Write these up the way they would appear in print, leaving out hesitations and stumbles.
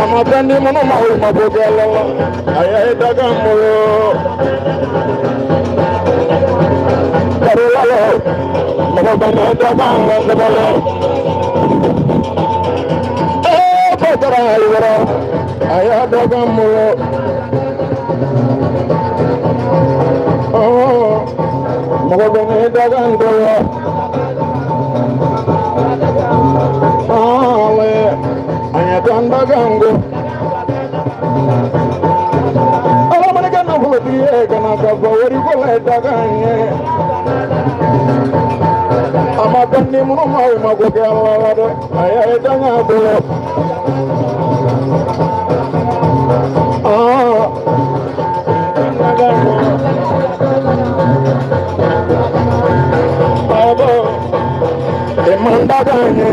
Amapandi mono mau mabogela ayah dagamu karulalo mabogela dagamu sebale potara ayora ayah dagamu mabogela dagamu Tanda gango, ala mana kana fulatiye kana kabawari kola daganye, ama tandi munu mau mago ke ala wado, ayah danga bolo, tanda gango, abo, emanda ganye.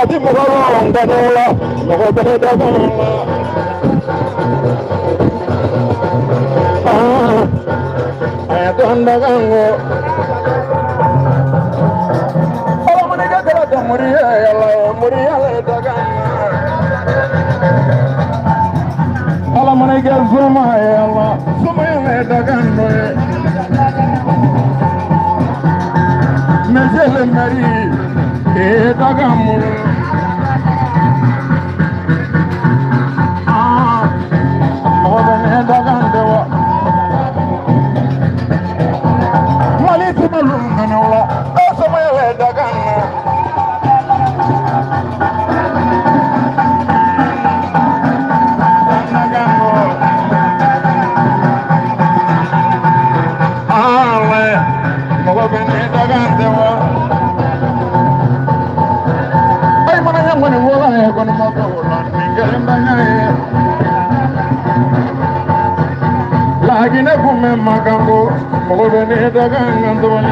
Jadi mukawang danola, mukabene danola. Ayat anda gango. Kalau mereka kerja muria ya lah, muria le daganga. Kalau mereka zuma ya lah, zuma le daganga. Mezele meri. Dagamu obene dagandewa wali tumalunga nola asomele daganna ale obene dagandewa When you walk, I'm going to walk like in a woman, Magambo, more than a dagang and the one.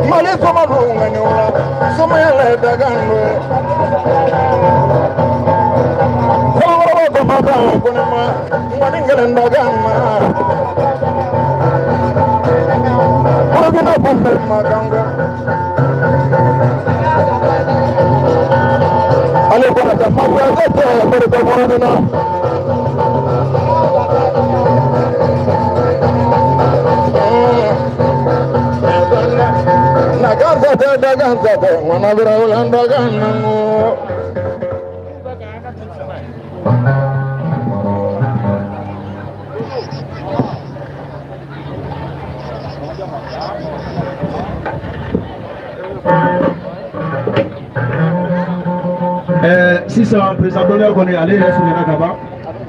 Mali from a room and you are so many dagang. Sisan président d'honneur kɔni ale yɛrɛ surunyana ka ban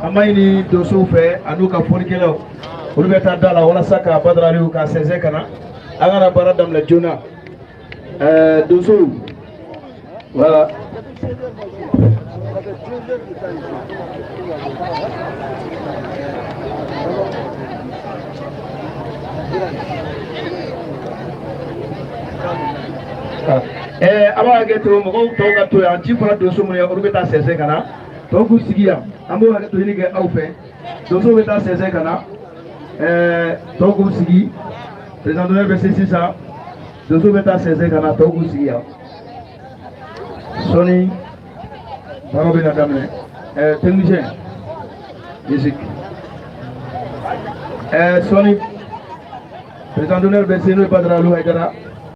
an b'a ɲini donsow fɛ an'u ka fɔlikɛlaw olu bɛ taa da la walasa ka Badara ka sɛnsɛn ka na an kana baara daminɛ joona donsow voilà. A b'a hakɛ to mɔgɔw tɔw ka to yan ci fɔra donso minnu ye olu bɛ taa sɛnsɛn ka na tɔw k'u sigi yan an b'o hakɛ to ɲini kɛ aw fɛ donso bɛ taa sɛnsɛn ka na tɔw k'u sigi président d'honneur bɛ se sisan donso bɛ taa sɛnsɛn ka na tɔw k'u sigi yan sɔɔni baaraw bɛ na daminɛ technicien musique sɔɔni président d'honneur bɛ se n'o ye Badara Alu Hayidara